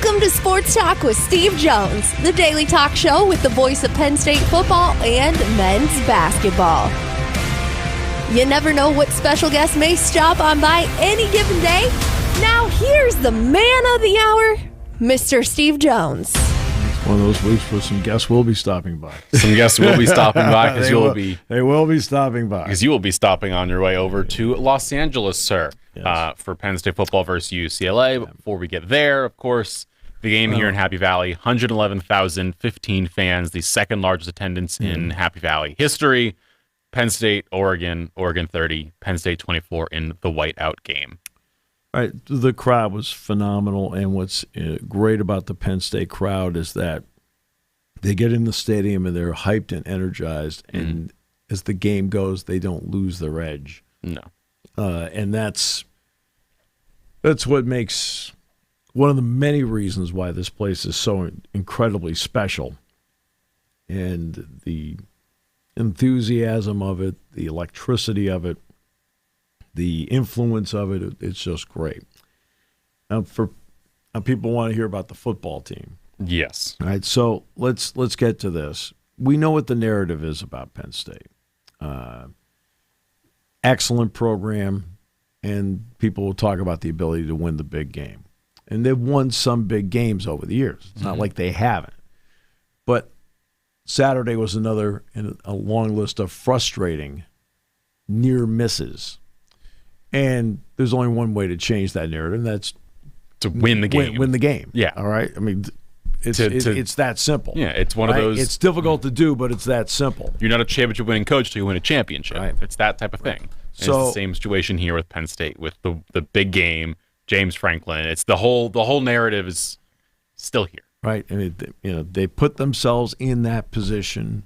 Welcome to Sports Talk with Steve Jones, the daily talk show with the voice of Penn State football and men's basketball. You never know what special guest may stop on by any given day. Now here's the man of the hour, Mr. Steve Jones. It's one of those weeks where some guests will be stopping by. Some guests will be stopping by because They will be stopping by. Because you will be stopping on your way over to Los Angeles, sir, Yes. for Penn State football versus UCLA. But before we get there, of course, the game here in Happy Valley, 111,015 fans, the second largest attendance in Happy Valley history. Penn State, Oregon 30, Penn State 24 in the whiteout game. Right, the crowd was phenomenal, and what's great about the Penn State crowd is that they get in the stadium and they're hyped and energized, and as the game goes, they don't lose their edge. No. And that's what makes one of the many reasons why this place is so incredibly special. And the enthusiasm of it, the electricity of it, the influence of it, it's just great. Now, people want to hear about the football team. Yes. All right, so let's get to this. We know what the narrative is about Penn State. Excellent program, and people will talk about the ability to win the big game. And they've won some big games over the years. It's not like they haven't. But Saturday was another in a long list of frustrating near misses. And there's only one way to change that narrative, and that's To win the game. Win the game. Yeah. All right? I mean, it's that simple. Yeah, it's one of those. It's difficult to do, but it's that simple. You're not a championship winning coach till you win a championship. Right. It's that type of thing. And So- it's the same situation here with Penn State with the big game, James Franklin. It's the whole narrative is still here. Right? I mean, they put themselves in that position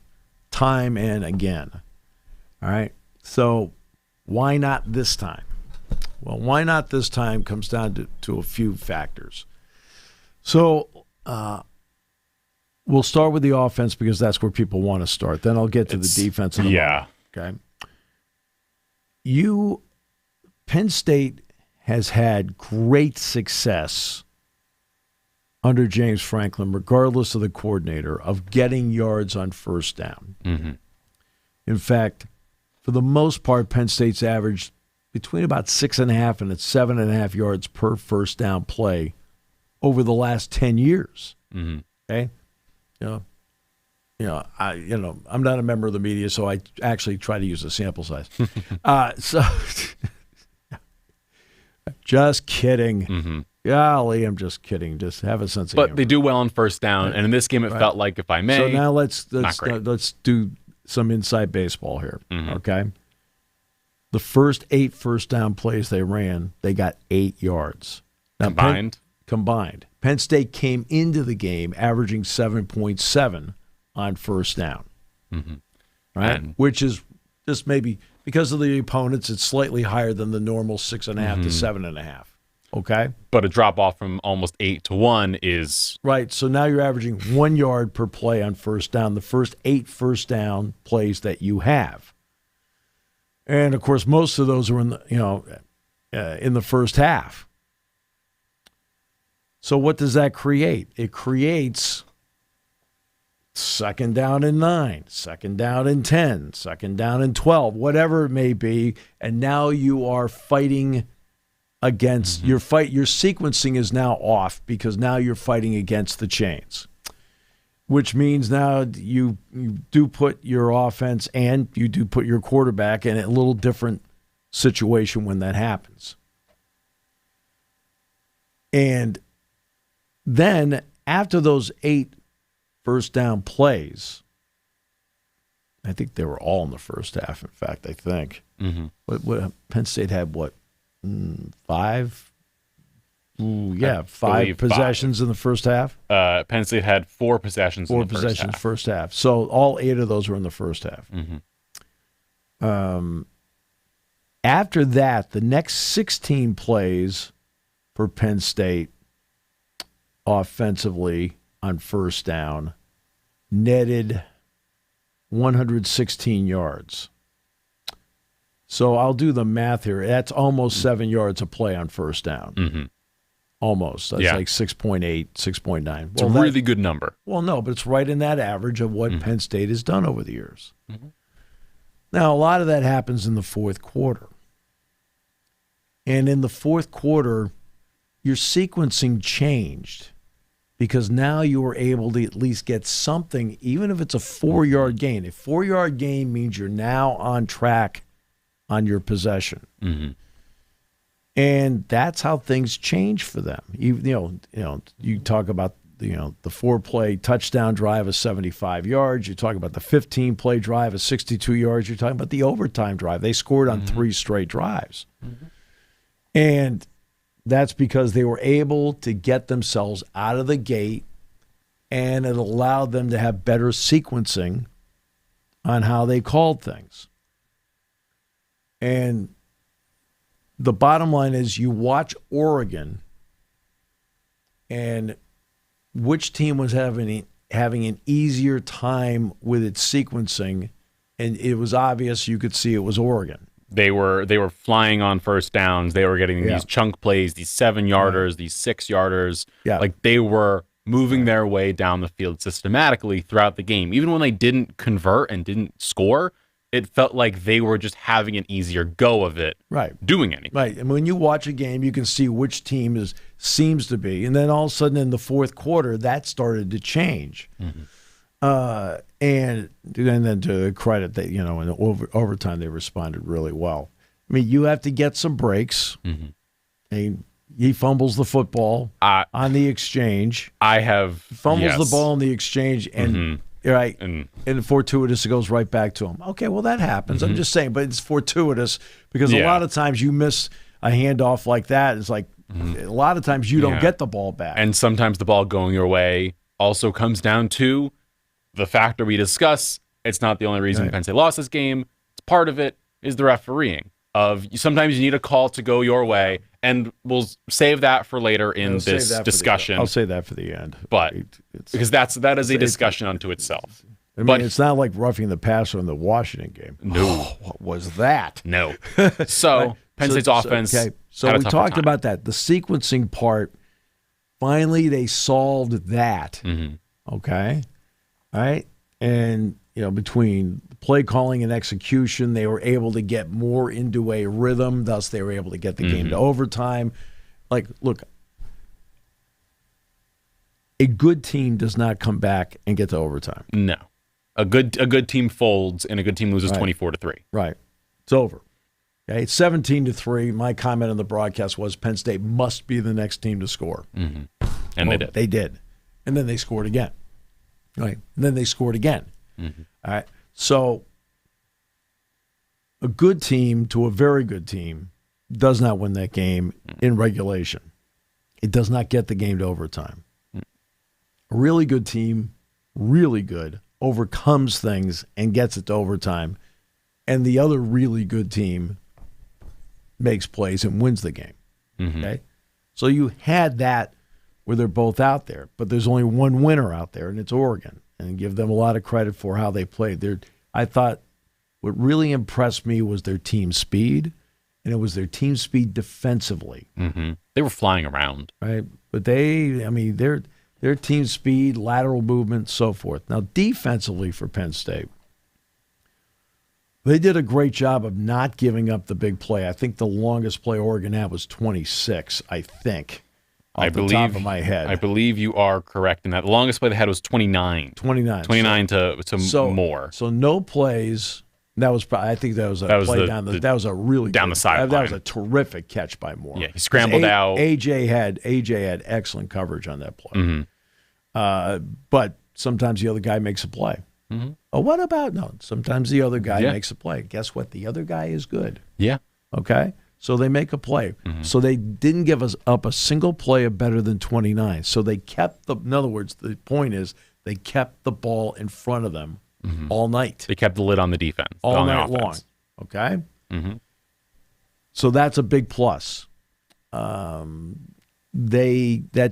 time and again. All right? So why not this time? Well, why not this time comes down to a few factors. So we'll start with the offense because that's where people want to start. Then I'll get to the defense in a moment. Okay. Penn State has had great success under James Franklin, regardless of the coordinator, of getting yards on first down. Mm-hmm. In fact, for the most part, Penn State's averaged between about 6.5 and 7.5 yards per first down play over the last 10 years. Mm-hmm. Okay, I'm not a member of the media, so I actually try to use a sample size. Just kidding. Mm-hmm. Golly, I'm just kidding. Just have a sense of But humor. they do well on first down, and in this game, it felt like, if I may. So now let's great. do some inside baseball here. Mm-hmm. Okay. The first 8 first down plays they ran, they got 8 yards. Now, combined. Penn State came into the game averaging 7.7 on first down. Mm-hmm. Right? Which is just maybe because of the opponents, it's slightly higher than the normal 6.5 to 7.5. Okay? But a drop off from almost 8 to 1 is. Right. So now you're averaging 1 yard per play on first down, the first 8 first down plays that you have. And of course, most of those are in the first half. So what does that create? It creates second down and 9, second down and 10, second down and 12, whatever it may be, and now you are fighting against your sequencing is now off because now you're fighting against the chains. Which means now you do put your offense and you do put your quarterback in a little different situation when that happens. And then after those 8 first down plays, I think they were all in the first half, in fact, I think. Mm-hmm. What Penn State had, 5? Five possessions in the first half. Penn State had 4 possessions in the first half. First half. So all 8 of those were in the first half. Mm-hmm. After that, the next 16 plays for Penn State offensively on first down netted 116 yards. So I'll do the math here. That's almost 7 yards a play on first down. Mm-hmm. almost. That's like 6.8, 6.9. It's a really good number. Well, no, but it's right in that average of what Penn State has done over the years. Now, a lot of that happens in the fourth quarter. And in the fourth quarter, your sequencing changed because now you were able to at least get something, even if it's a 4-yard gain. A 4-yard gain means you're now on track on your possession. And that's how things change for them. You talk about the 4-play touchdown drive of 75 yards. You talk about the 15-play drive of 62 yards. You're talking about the overtime drive. They scored on 3 straight drives. And that's because they were able to get themselves out of the gate, and it allowed them to have better sequencing on how they called things. And the bottom line is you watch Oregon, and which team was having an easier time with its sequencing, and it was obvious you could see it was Oregon. They were flying on first downs. They were getting these chunk plays, these 7-yarders, these 6-yarders. Like they were moving their way down the field systematically throughout the game. Even when they didn't convert and didn't score, it felt like they were just having an easier go of it, doing anything. Right. And when you watch a game, you can see which team seems to be. And then all of a sudden in the fourth quarter, that started to change. And then to the credit that, in overtime, they responded really well. I mean, you have to get some breaks. And he fumbles the football on the exchange. Fumbles the ball on the exchange, and and fortuitous, it goes right back to him. Okay, well, that happens. I'm just saying, but it's fortuitous because a lot of times you miss a handoff like that. It's like a lot of times you don't get the ball back. And sometimes the ball going your way also comes down to the factor we discuss. It's not the only reason Penn State lost this game. It's part of it is the refereeing. Sometimes you need a call to go your way, and we'll save that for later in this discussion. I'll say that for the end. But because that is a discussion unto itself. I mean, it's not like roughing the passer in the Washington game. No. What was that? No. So Penn State's offense. So we talked about that. The sequencing part, finally they solved that. Okay? All right? And, between play calling and execution, they were able to get more into a rhythm. Thus, they were able to get the game to overtime. Like, look, a good team does not come back and get to overtime. No. A good team folds, and a good team loses 24-3. Right. It's over. Okay, it's 17-3. My comment on the broadcast was Penn State must be the next team to score. And they did. They did. And then they scored again. Right. And then they scored again. All right. So a good team to a very good team does not win that game in regulation. It does not get the game to overtime. A really good team, really good, overcomes things and gets it to overtime. And the other really good team makes plays and wins the game. Okay? So you had that where they're both out there, but there's only one winner out there, and it's Oregon. And give them a lot of credit for how they played. I thought what really impressed me was their team speed, and it was their team speed defensively. They were flying around. Right? But their team speed, lateral movement, so forth. Now, defensively for Penn State, they did a great job of not giving up the big play. I think the longest play Oregon had was 26, I think. Off the top of my head. I believe you are correct in that. The longest play they had was 29. 29 to more. So no plays. I think that was a play down the. That was a really down the sideline. That was a terrific catch by Moore. Yeah, he scrambled out. AJ had excellent coverage on that play. But sometimes the other guy makes a play. Oh, what about sometimes the other guy makes a play. Guess what? The other guy is good. Yeah. Okay. So they make a play. So they didn't give us up a single play of better than 29. So they kept in other words, the point is they kept the ball in front of them all night. They kept the lid on the defense. All night long. Okay? So that's a big plus. That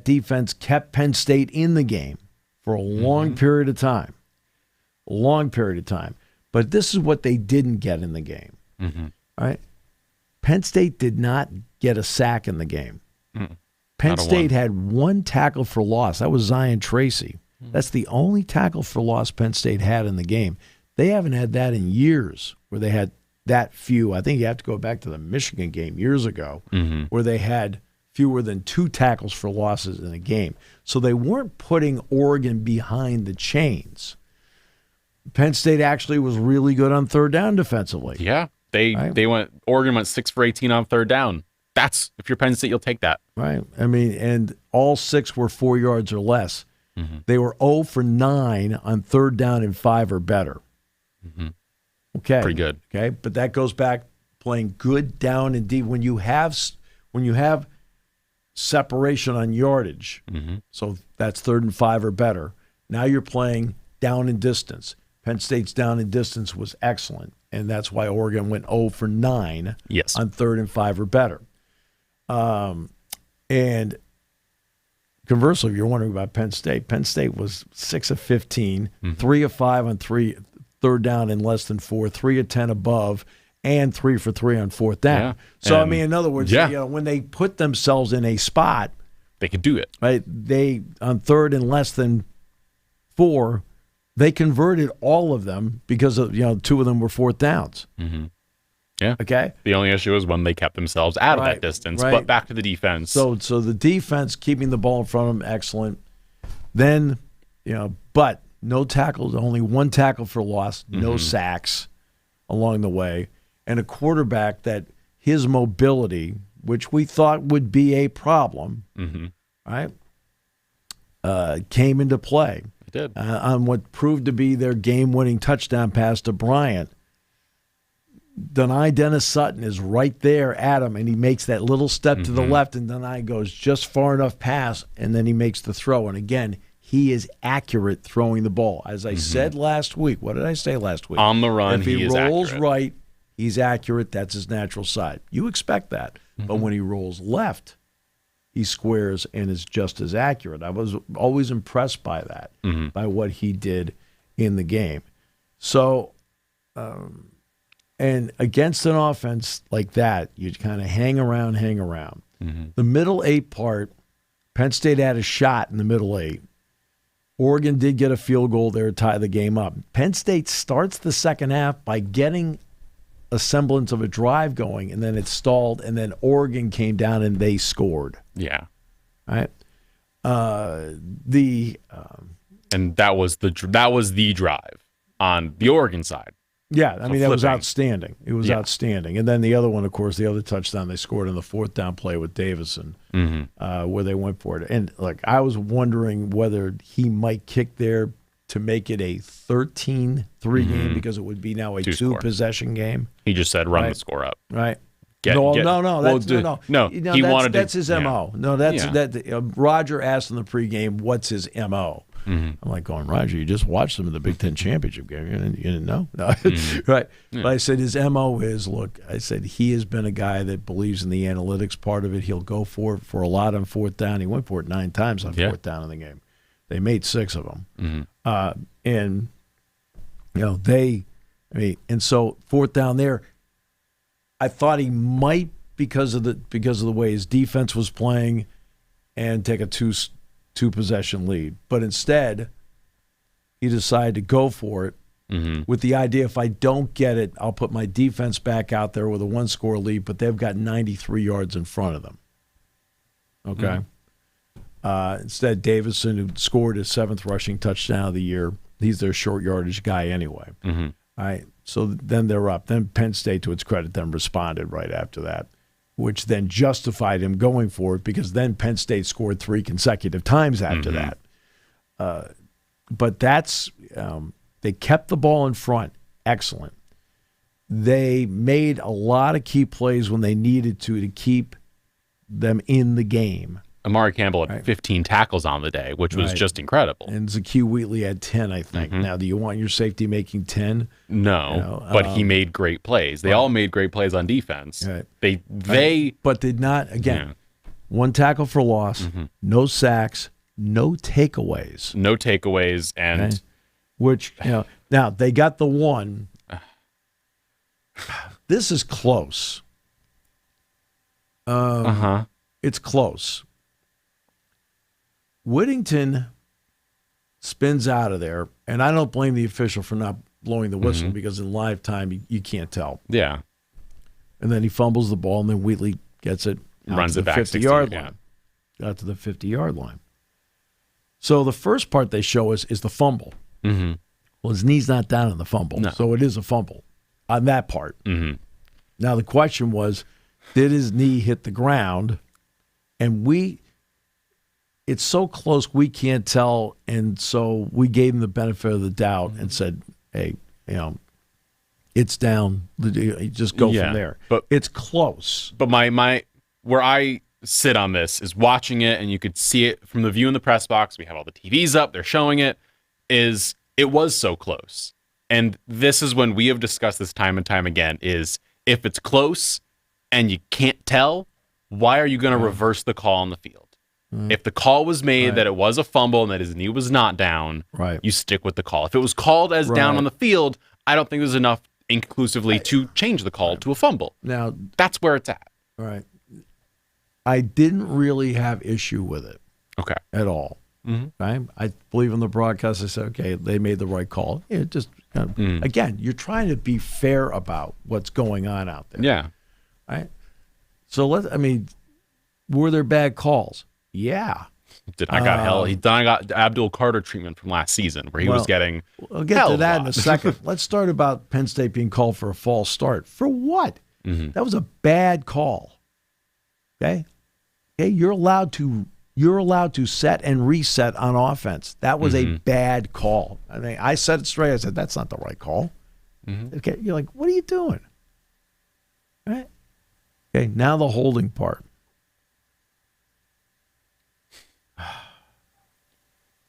defense kept Penn State in the game for a long period of time. A long period of time. But this is what they didn't get in the game. All right? Penn State did not get a sack in the game. Penn State had one tackle for loss. That was Zion Tracy. That's the only tackle for loss Penn State had in the game. They haven't had that in years where they had that few. I think you have to go back to the Michigan game years ago where they had fewer than 2 tackles for losses in a game. So they weren't putting Oregon behind the chains. Penn State actually was really good on third down defensively. Yeah, Oregon went 6 for 18 on third down. That's, if you're Penn State, you'll take that. Right. I mean, and all 6 were 4 yards or less. They were 0 for 9 on third down and 5 or better. Okay. Pretty good. Okay, but that goes back playing good down and deep. When you have separation on yardage, so that's 3rd and 5 or better. Now you're playing down and distance. Penn State's down and distance was excellent, and that's why Oregon went 0 for 9 on 3rd and 5 or better. And conversely, if you're wondering about Penn State was 6 of 15, 3 of 5 on 3rd down and less than 4, 3 of 10 above, and 3 for 3 on 4th down. Yeah. So, I mean, in other words, when they put themselves in a spot, they could do it. Right? They, on 3rd and less than 4, they converted all of them because of 2 of them were 4th downs. Yeah. Okay. The only issue is when they kept themselves out of that distance. But back to the defense. So the defense keeping the ball in front of them, excellent. Then, but no tackles, only 1 tackle for loss, no sacks along the way, and a quarterback that his mobility, which we thought would be a problem, right, came into play. It did. On what proved to be their game-winning touchdown pass to Bryant. Dennis Sutton is right there at him, and he makes that little step to the left, and Denai goes just far enough past, and then he makes the throw. And again, he is accurate throwing the ball. As I said last week, what did I say last week? On the run, if he is rolls accurate. Right, he's accurate. That's his natural side. You expect that. But when he rolls left, he squares and is just as accurate. I was always impressed by that, by what he did in the game. So, and against an offense like that, you kind of hang around. The middle 8 part, Penn State had a shot in the middle 8. Oregon did get a field goal there to tie the game up. Penn State starts the second half by getting a semblance of a drive going, and then it stalled, and then Oregon came down and they scored. Yeah. Right? And that was the drive on the Oregon side. Yeah, I mean, that was outstanding. It was outstanding. And then the other one, of course, the other touchdown they scored on the 4th down play with Davison, where they went for it. And, I was wondering whether he might kick there to make it a 13-3 game because it would be now a 2-possession game. He just said run the score up. Right. No. That's his MO. No, that. Roger asked in the pregame, "What's his MO?" I'm like going, Roger, you just watched them in the Big Ten championship game. You didn't know? No. Right. Yeah. But I said his MO is, look, I said he has been a guy that believes in the analytics part of it. He'll go for it for a lot on 4th down. He went for it 9 times on 4th down in the game. They made 6 of them. And, and so 4th down there, I thought he might, because of the way his defense was playing, and take a two-possession lead. But instead, he decided to go for it with the idea, if I don't get it, I'll put my defense back out there with a 1-score lead, but they've got 93 yards in front of them. Okay? Instead, Davison, who scored his 7th rushing touchdown of the year, he's their short yardage guy anyway. All right, so then they're up. Then Penn State, to its credit, then responded right after that, which then justified him going for it, because then Penn State scored 3 consecutive times after that. But that's they kept the ball in front. Excellent. They made a lot of key plays when they needed to keep them in the game. Amari Campbell had 15 tackles on the day, which was just incredible. And Zakee Wheatley had 10, I think. Now, do you want your safety making 10? No, but he made great plays. They all made great plays on defense. They but did not, again, 1 tackle for loss, no sacks, no takeaways. No takeaways, and which, now they got the 1. This is close. It's close. Whittington spins out of there, and I don't blame the official for not blowing the whistle because in live time you can't tell. Yeah. And then he fumbles the ball, and then Wheatley gets it, runs it back 50-yard 60, line. Got to the 50-yard line. So the first part they show us is the fumble. Mm-hmm. Well, his knee's not down in the fumble, so it is a fumble on that part. Mm-hmm. Now the question was, did his knee hit the ground? And it's so close we can't tell, and so we gave him the benefit of the doubt and said, hey, it's down. Just go from there. But it's close. But my where I sit on this is watching it, and you could see it from the view in the press box. We have all the TVs up. They're showing it. It was so close. And this is when we have discussed this time and time again, is if it's close and you can't tell, why are you going to reverse the call on the field? If the call was made that it was a fumble and that his knee was not down, you stick with the call. If it was called as down on the field, I don't think there's enough inconclusively to change the call to a fumble. Now that's where it's at. Right. I didn't really have issue with it. Okay. At all. Mm-hmm. Right? I believe in the broadcast. I said, okay, they made the right call. It just again, you're trying to be fair about what's going on out there. Yeah. Right. So were there bad calls? Yeah. I got Abdul Carter treatment from last season where he was getting. We'll get to that in a second. Let's start about Penn State being called for a false start. For what? Mm-hmm. That was a bad call. Okay. You're allowed to set and reset on offense. That was a bad call. I said it straight. I said that's not the right call. Mm-hmm. Okay. You're like, what are you doing? Right. Okay. Now the holding part.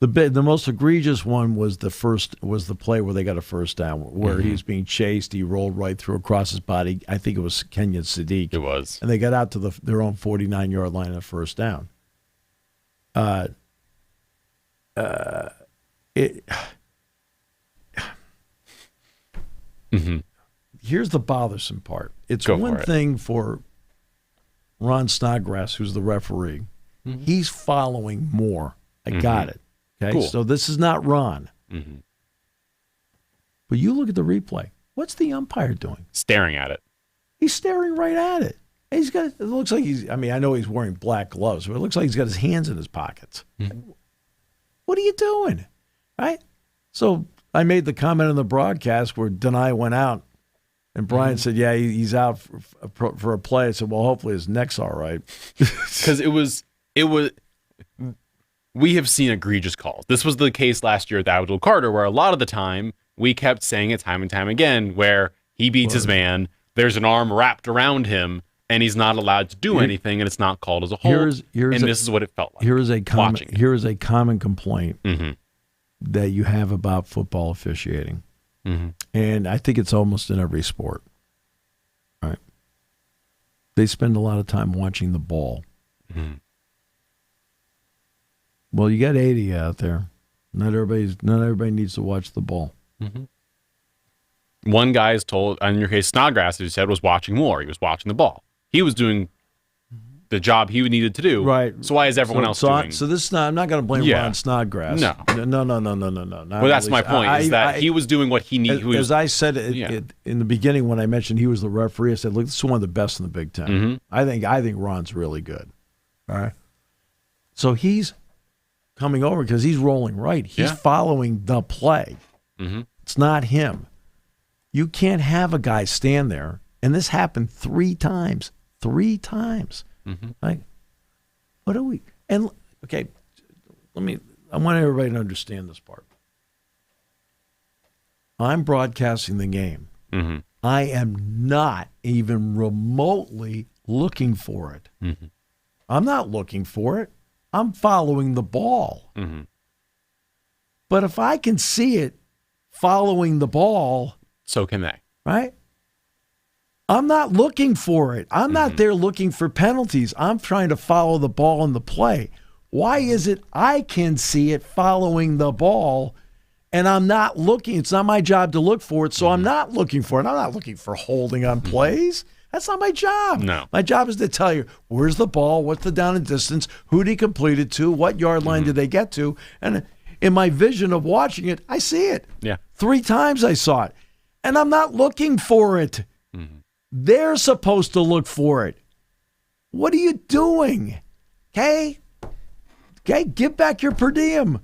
The most egregious one was the play where they got a first down, where he was being chased. He rolled right through across his body. I think it was Kenyon Sadiq. It was. And they got out to their own 49-yard line of first down. Here's the bothersome part. It's one thing for Ron Snodgrass, who's the referee. Mm-hmm. He's following more. I got it. Okay, cool. So this is not Ron. Mm-hmm. But you look at the replay. What's the umpire doing? Staring at it. He's staring right at it. It looks like I know he's wearing black gloves, but it looks like he's got his hands in his pockets. Mm-hmm. What are you doing? Right? So I made the comment on the broadcast where Denai went out, and Brian said, yeah, he's out for a play. I said, well, hopefully his neck's all right. Because it was. We have seen egregious calls. This was the case last year with Abdul Carter, where a lot of the time we kept saying it time and time again, where he beats his man, there's an arm wrapped around him, and he's not allowed to do anything, and it's not called as a hold. This is what it felt like. Here is a common complaint that you have about football officiating, and I think it's almost in every sport. Right? They spend a lot of time watching the ball. Mm-hmm. Well, you got 80 out there. Not everybody needs to watch the ball. Mm-hmm. One guy is told, in your case, Snodgrass, as you said, was watching more. He was watching the ball. He was doing the job he needed to do. Right. So why is everyone else doing? So this is not. I'm not going to blame Ron Snodgrass. No. Well, that's my point. Is that he was doing what he needed. As I said in the beginning when I mentioned he was the referee, I said, "Look, this is one of the best in the Big Ten. Mm-hmm. I think Ron's really good." All right. So he's coming over because he's rolling right. He's following the play. Mm-hmm. It's not him. You can't have a guy stand there, and this happened 3 times. 3 times. Mm-hmm. Like, what are we? And okay, I want everybody to understand this part. I'm broadcasting the game. Mm-hmm. I am not even remotely looking for it. Mm-hmm. I'm not looking for it. I'm following the ball. Mm-hmm. But if I can see it following the ball, so can they. Right? I'm not looking for it. I'm not there looking for penalties. I'm trying to follow the ball in the play. Why is it I can see it following the ball and I'm not looking? It's not my job to look for it, so I'm not looking for it. I'm not looking for holding on plays. That's not my job. No. My job is to tell you, where's the ball, what's the down and distance, who did he complete it to, what yard line did they get to, and in my vision of watching it, I see it. Yeah. 3 times I saw it, and I'm not looking for it. They're supposed to look for it. What are you doing? Okay, give back your per diem.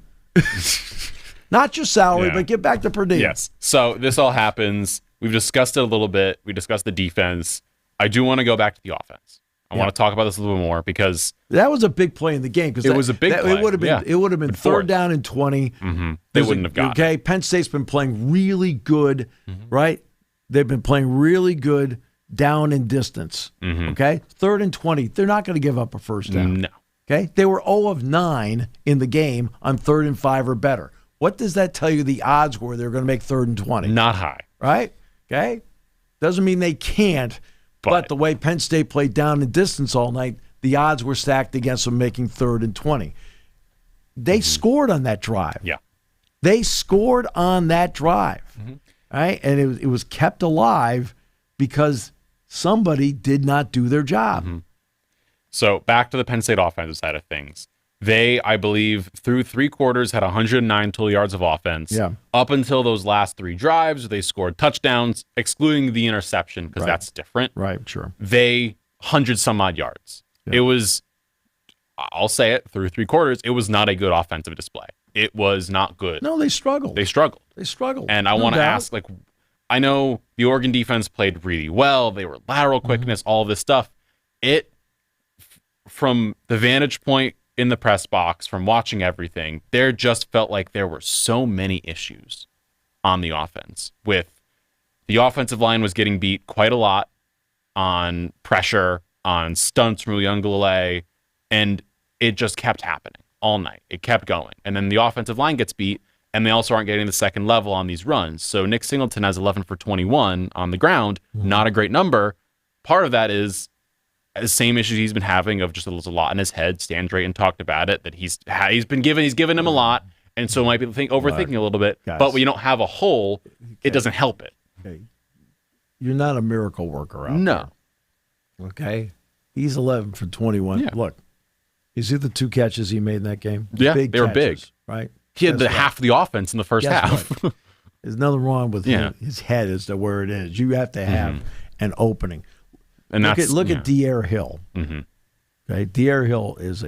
Not your salary, but give back the per diem. Yes. So this all happens. We've discussed it a little bit. We discussed the defense. I do want to go back to the offense. I want to talk about this a little bit more because that was a big play in the game. Because it was a big play. It would have been. It would have been third down and 20. They wouldn't have got it. Penn State's been playing really good, right? They've been playing really good down and distance. Okay, 3rd and 20. They're not going to give up a first down. No. Okay, they were 0 of 9 in the game on 3rd and 5 or better. What does that tell you? The odds were they're going to make 3rd and 20. Not high, right? Okay, doesn't mean they can't. But the way Penn State played down and distance all night, the odds were stacked against them making 3rd and 20. They scored on that drive. Yeah. They scored on that drive. Right? And it was kept alive because somebody did not do their job. So back to the Penn State offensive side of things. They, I believe, through 3 quarters had 109 total yards of offense. Yeah. Up until those last 3 drives, they scored touchdowns, excluding the interception because that's different. Right, sure. They 100 some odd yards. Yeah. It was, I'll say it, through 3 quarters, it was not a good offensive display. It was not good. No, they struggled. They struggled. And I want to ask, I know the Oregon defense played really well. They were lateral quickness, all this stuff. From the vantage point in the press box, from watching everything, there just felt like there were so many issues on the offense. With the offensive line was getting beat quite a lot on pressure, on stunts from Uyunglele, and it just kept happening all night. It kept going. And then the offensive line gets beat, and they also aren't getting the second level on these runs. So Nick Singleton has 11 for 21 on the ground, not a great number. Part of that is the same issues he's been having of just there's a lot in his head. Stan Drayton talked about it, that he's given him a lot, and so might be overthinking a little bit. Guys, but when you don't have a hole, it doesn't help it. Okay. You're not a miracle worker out No. there. Okay? He's 11 for 21. Yeah. Look, you see the 2 catches he made in that game? Yeah, they were big. Right? He had half the offense in the first half. There's nothing wrong with his head as to where it is. You have to have an opening. And look at De'Aaron Hill. Okay, De'Aaron Hill is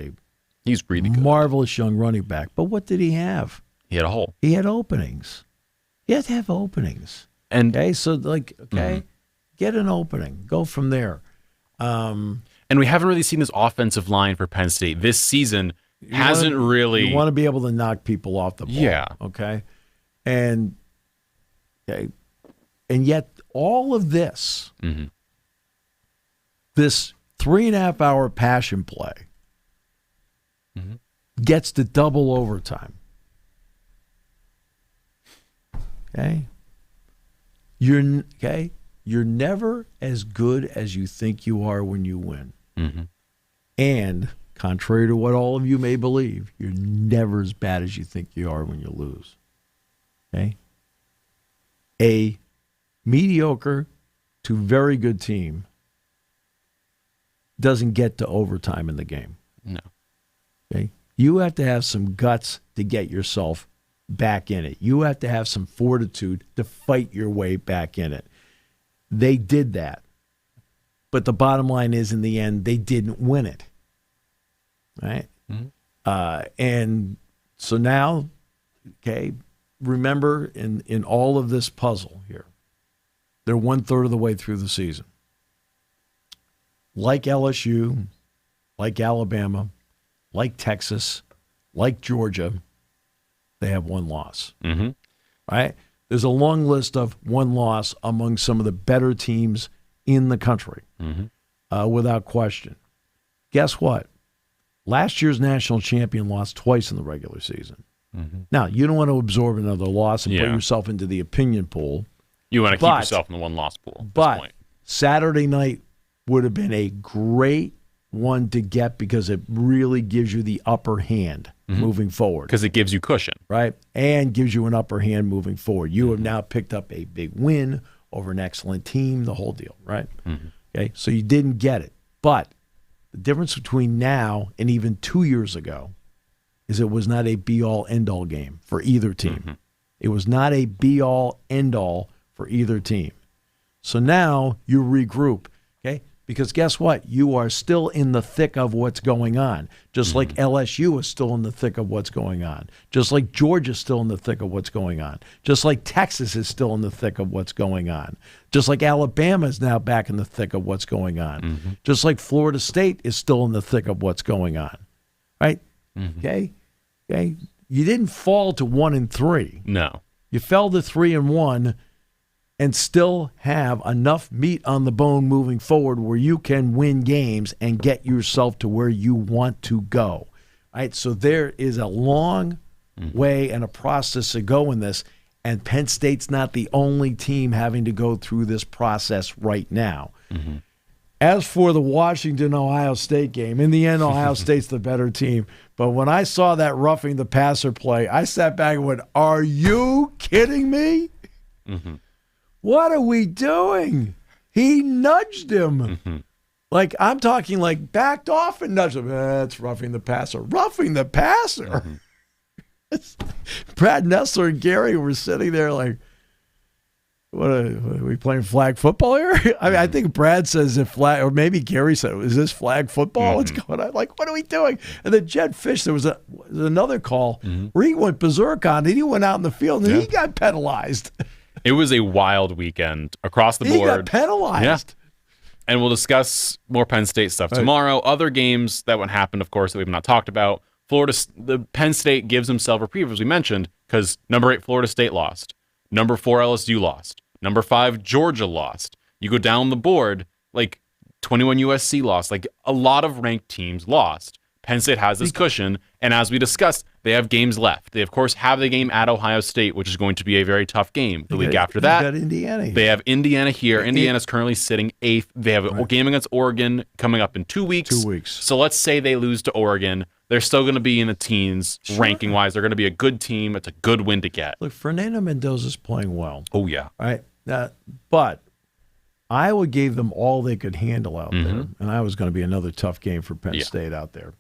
he's really good. Marvelous young running back. But what did he have? He had a hole. He had openings. He has to have openings. And so get an opening. Go from there. And we haven't really seen this offensive line for Penn State this season. You want to be able to knock people off the ball. Yeah. Okay. And yet all of this, this 3.5 hour passion play gets to double overtime. Okay. You're never as good as you think you are when you win. And contrary to what all of you may believe, you're never as bad as you think you are when you lose. Okay? A mediocre to very good team doesn't get to overtime in the game. No. Okay? You have to have some guts to get yourself back in it. You have to have some fortitude to fight your way back in it. They did that. But the bottom line is, in the end, they didn't win it. Right? And so now, remember in all of this puzzle here, they're 1/3 of the way through the season. Like LSU, like Alabama, like Texas, like Georgia, they have 1 loss. Right? There's a long list of 1 loss among some of the better teams in the country, without question. Guess what? Last year's national champion lost twice in the regular season. Now, you don't want to absorb another loss and put yourself into the opinion pool. You want to keep yourself in the 1-loss pool. But Saturday night would have been a great one to get because it really gives you the upper hand moving forward. Because it gives you cushion. Right? And gives you an upper hand moving forward. You have now picked up a big win over an excellent team, the whole deal, right? Okay, so you didn't get it. But the difference between now and even 2 years ago is it was not a be-all, end-all game for either team. It was not a be-all, end-all for either team. So now you regroup, okay? Because guess what? You are still in the thick of what's going on, just like LSU is still in the thick of what's going on, just like Georgia's still in the thick of what's going on, just like Texas is still in the thick of what's going on, just like Alabama is now back in the thick of what's going on, just like Florida State is still in the thick of what's going on, right? Okay? You didn't fall to 1-3. No. You fell to 3-1 and still have enough meat on the bone moving forward where you can win games and get yourself to where you want to go. All right? So there is a long way and a process to go in this, and Penn State's not the only team having to go through this process right now. As for the Washington-Ohio State game, in the end, Ohio State's the better team. But when I saw that roughing the passer play, I sat back and went, are you kidding me? What are we doing? He nudged him. Like, I'm talking like backed off and nudged him. That's roughing the passer. Roughing the passer? Brad Nessler and Gary were sitting there like, what are we playing flag football here? I mean, I think Brad says if flag, or maybe Gary said, is this flag football? What's going on? Like, what are we doing? And then Jed Fish, there was another call where he went berserk on it. He went out in the field and he got penalized. It was a wild weekend across the board. He got penalized. Yeah. And we'll discuss more Penn State stuff tomorrow. Other games that happened, of course, that we've not talked about. The Penn State gives himself a reprieve, as we mentioned, because number 8, Florida State lost. Number 4, LSU lost. Number 5, Georgia lost. You go down the board, like 21 USC lost. Like a lot of ranked teams lost. Penn State has this cushion, and as we discussed, they have games left. They, of course, have the game at Ohio State, which is going to be a very tough game. The week after that, Indiana. They have Indiana here. Indiana's currently sitting 8th. They have a game against Oregon coming up in 2 weeks. 2 weeks. So let's say they lose to Oregon. They're still going to be in the teens, ranking-wise. They're going to be a good team. It's a good win to get. Look, Fernando Mendoza's playing well. Oh, yeah. All right. But Iowa gave them all they could handle out there, and Iowa was going to be another tough game for Penn State out there.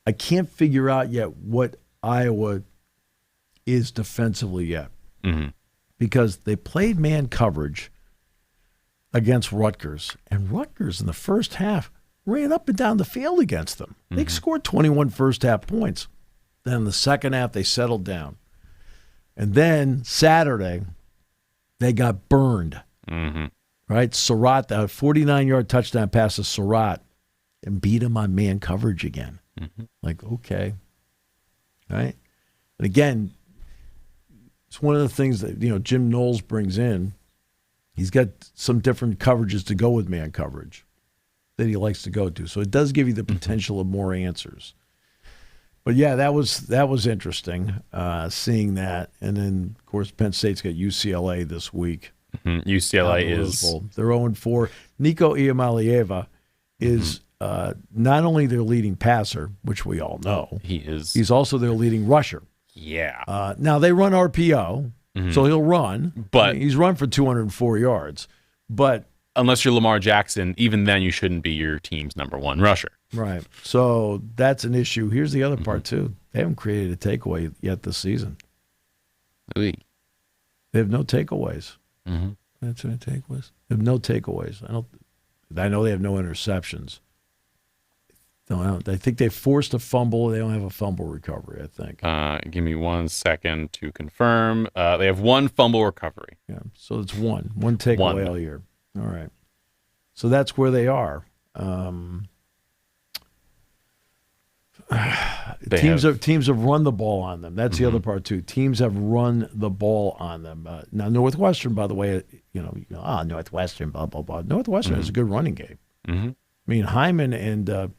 I can't figure out yet what Iowa is defensively yet because they played man coverage against Rutgers, and Rutgers in the first half ran up and down the field against them. They scored 21 first-half points. Then in the second half, they settled down. And then Saturday, they got burned. Right? Surratt, a 49-yard touchdown pass to Surratt, and beat him on man coverage again. Like, okay. Right? And again, it's one of the things that, Jim Knowles brings in. He's got some different coverages to go with man coverage that he likes to go to. So it does give you the potential of more answers. But yeah, that was interesting, seeing that. And then, of course, Penn State's got UCLA this week. UCLA is... They're 0-4. Nico Iamaleava is not only their leading passer, which we all know. He's also their leading rusher. Yeah. Now, they run RPO, so he'll run. But he's run for 204 yards. But unless you're Lamar Jackson, even then you shouldn't be your team's number one rusher. Right. So that's an issue. Here's the other part, too. They haven't created a takeaway yet this season. They have no takeaways. That's what takeaways. They have no takeaways. I know they have no interceptions. I think they forced a fumble. They don't have a fumble recovery, I think. Give me 1 second to confirm. They have one fumble recovery. Yeah, so it's one takeaway all year. All right. So that's where they are. Teams have run the ball on them. That's the other part, too. Teams have run the ball on them. Now, Northwestern, by the way, Northwestern, blah, blah, blah. Northwestern has a good running game. I mean, Hyman and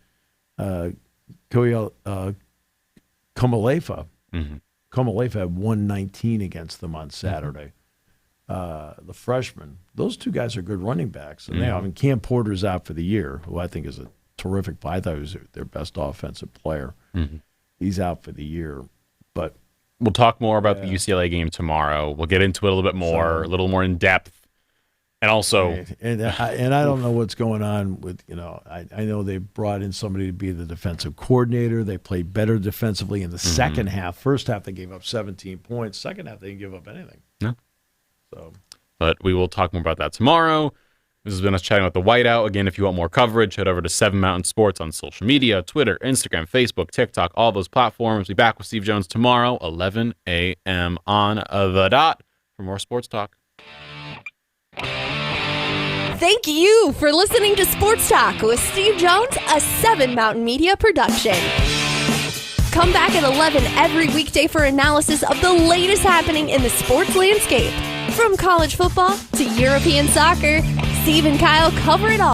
Komalefa had 119 against them on Saturday. The freshmen, those two guys are good running backs. And Cam Porter's out for the year, who I think is a terrific player. I thought he was their best offensive player. He's out for the year. But we'll talk more about the UCLA game tomorrow. We'll get into it a little bit more, a little more in depth. And also, and I don't know what's going on with, I know they brought in somebody to be the defensive coordinator. They played better defensively in the second half. First half, they gave up 17 points. Second half, they didn't give up anything. No. So, but we will talk more about that tomorrow. This has been us chatting about the whiteout. Again, if you want more coverage, head over to 7 Mountain Sports on social media, Twitter, Instagram, Facebook, TikTok, all those platforms. Be back with Steve Jones tomorrow, 11 a.m. on the dot for more sports talk. Thank you for listening to Sports Talk with Steve Jones, a 7 Mountain Media production. Come back at 11 every weekday for analysis of the latest happening in the sports landscape. From college football to European soccer, Steve and Kyle cover it all.